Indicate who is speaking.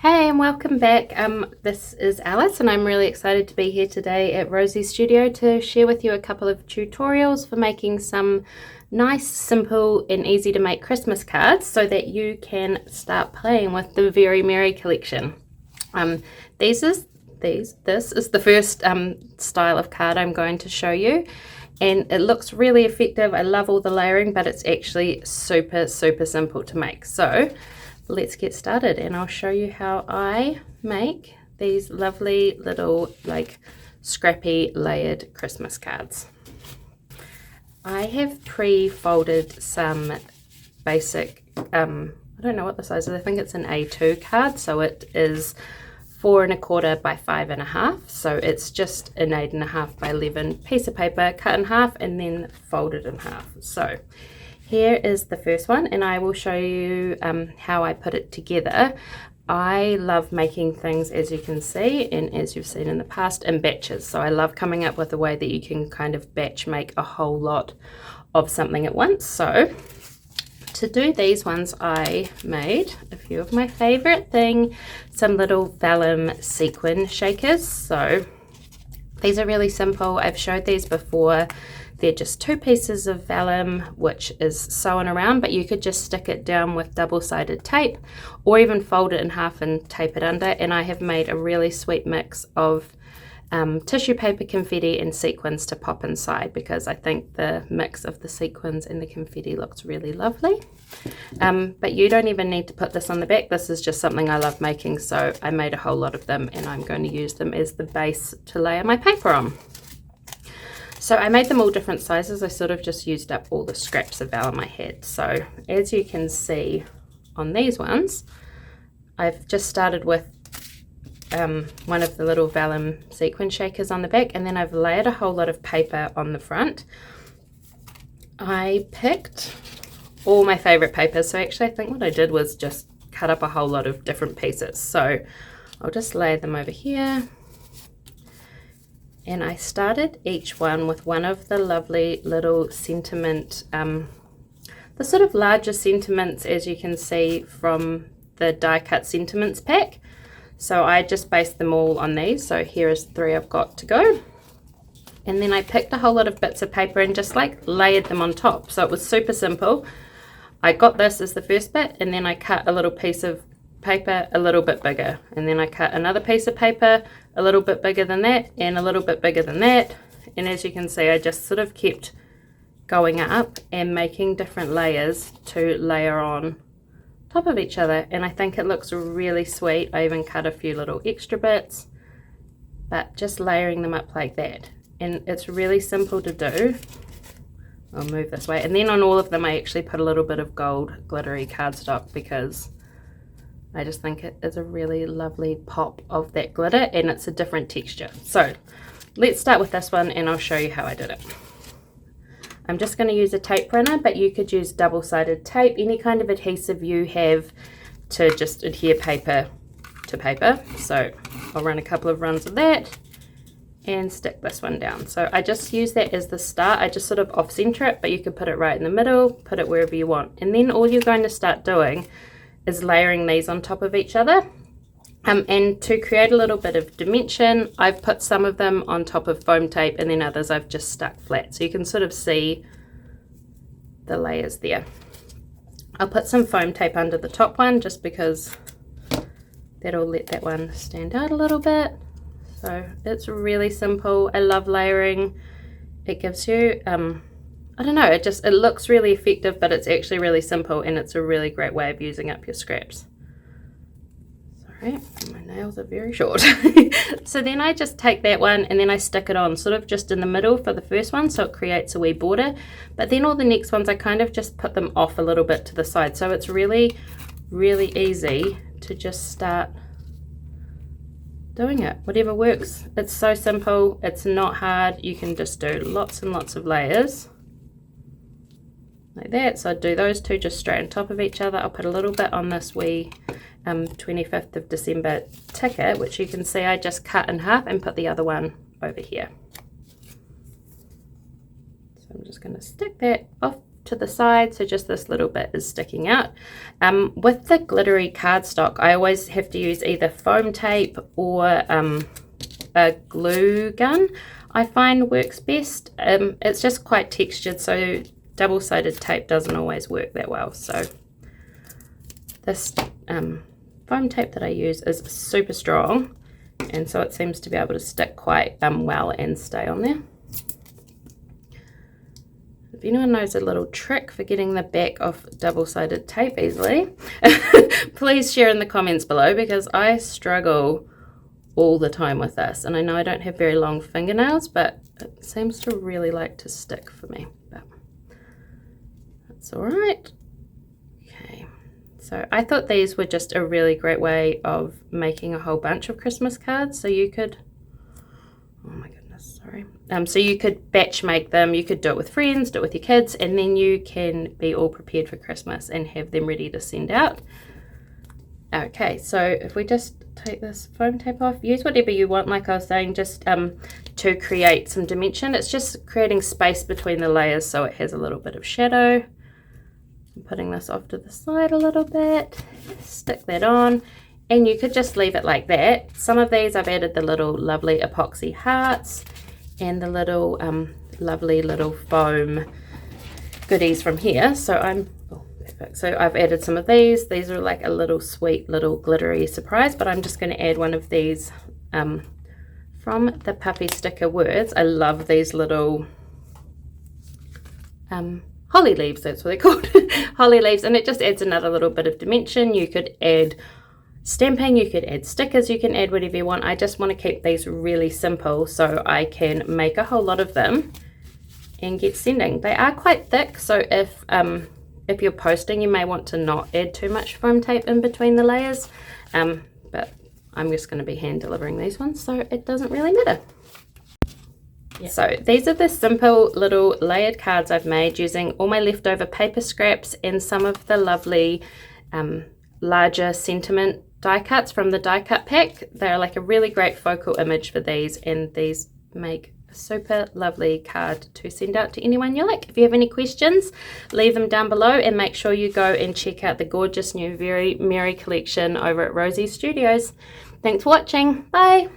Speaker 1: Hey and welcome back. This is Alice and I'm really excited to be here today at Rosie's studio to share with you a couple of tutorials for making some nice, simple and easy to make Christmas cards so that you can start playing with the Very Merry collection. This is the first style of card I'm going to show you, and it looks really effective. I love all the layering, but it's actually super simple to make. So let's get started and I'll show you how I make these lovely little scrappy layered Christmas cards. I have pre-folded some basic, I don't know what the size is, I think it's an A2 card, so it is 4 1/4 by 5 1/2, so it's just an 8 1/2 by 11 piece of paper cut in half and then folded in half. So here is the first one, and I will show you how I put it together. I love making things, as you can see, and as you've seen in the past, in batches. So I love coming up with a way that you can kind of batch make a whole lot of something at once. So to do these ones, I made a few of my favorite thing, some little vellum sequin shakers. So these are really simple. I've showed these before. They're just 2 pieces of vellum which is sewn around, but you could just stick it down with double-sided tape or even fold it in half and tape it under. And I have made a really sweet mix of tissue paper, confetti and sequins to pop inside, because I think the mix of the sequins and the confetti looks really lovely. But you don't even need to put this on the back. This is just something I love making, so I made a whole lot of them and I'm going to use them as the base to layer my paper on. So I made them all different sizes. I sort of just used up all the scraps of vellum I had. So as you can see on these ones, I've just started with one of the little vellum sequin shakers on the back, and then I've layered a whole lot of paper on the front. I picked all my favorite papers. So actually I think what I did was just cut up a whole lot of different pieces. So I'll just lay them over here. And I started each one with one of the lovely little sentiment, the sort of larger sentiments, as you can see from the Diecut sentiments pack. So I just based them all on these. So here is 3 I've got to go. And then I picked a whole lot of bits of paper and just layered them on top. So it was super simple. I got this as the first bit, and then I cut a little piece of paper a little bit bigger, and then I cut another piece of paper a little bit bigger than that and a little bit bigger than that. And as you can see, I just sort of kept going up and making different layers to layer on top of each other, and I think it looks really sweet. I even cut a few little extra bits, but just layering them up like that, and it's really simple to do. I'll move this way, and then on all of them I actually put a little bit of gold glittery cardstock because I just think it is a really lovely pop of that glitter, and it's a different texture. So let's start with this one and I'll show you how I did it. I'm just going to use a tape runner, but you could use double-sided tape, any kind of adhesive you have to just adhere paper to paper. So I'll run a couple of runs of that and stick this one down. So I just use that as the start. I just sort of off-center it, but you could put it right in the middle, put it wherever you want. And then all you're going to start doing is layering these on top of each other. And to create a little bit of dimension, I've put some of them on top of foam tape, and then others I've just stuck flat. So you can sort of see the layers there. I'll put some foam tape under the top one just because that'll let that one stand out a little bit. So it's really simple. I love layering. It gives you, I don't know, it looks really effective, but it's actually really simple, and it's a really great way of using up your scraps. Sorry, my nails are very short. So then I just take that one and then I stick it on sort of just in the middle for the first one, so it creates a wee border. But then all the next ones I kind of just put them off a little bit to the side. So it's really easy to just start doing it, whatever works. It's so simple, it's not hard. You can just do lots and lots of layers like that. So I do those 2 just straight on top of each other. I'll put a little bit on this wee 25th of December ticket, which you can see I just cut in half and put the other one over here. So I'm just going to stick that off to the side, so just this little bit is sticking out. With the glittery cardstock, I always have to use either foam tape or a glue gun. I find works best. It's just quite textured, so double-sided tape doesn't always work that well. So this foam tape that I use is super strong, and so it seems to be able to stick quite well and stay on there. If anyone knows a little trick for getting the back off double-sided tape easily, please share in the comments below, because I struggle all the time with this, and I know I don't have very long fingernails, but it seems to really like to stick for me, but that's all right. Okay, so I thought these were just a really great way of making a whole bunch of Christmas cards. So you could, oh my goodness, sorry. So you could batch make them, you could do it with friends, do it with your kids, and then you can be all prepared for Christmas and have them ready to send out. Okay, so if we just take this foam tape off, use whatever you want, like I was saying, just to create some dimension. It's just creating space between the layers so it has a little bit of shadow. I'm putting this off to the side a little bit, stick that on, and you could just leave it like that. Some of these I've added the little lovely epoxy hearts and the little lovely little foam goodies from here. So so I've added some of these. These are like a little sweet little glittery surprise, but I'm just going to add one of these from the Puffy sticker words. I love these little holly leaves, that's what they're called. Holly leaves, and it just adds another little bit of dimension. You could add stamping, you could add stickers, you can add whatever you want. I just want to keep these really simple so I can make a whole lot of them and get sending. They are quite thick, so if you're posting, you may want to not add too much foam tape in between the layers, but I'm just going to be hand delivering these ones, so it doesn't really matter. Yeah. So these are the simple little layered cards I've made using all my leftover paper scraps and some of the lovely larger sentiment die cuts from the die cut pack. They're like a really great focal image for these, and these make a super lovely card to send out to anyone you like. If you have any questions, leave them down below, and make sure you go and check out the gorgeous new Very Merry collection over at Rosie Studios. Thanks for watching. Bye.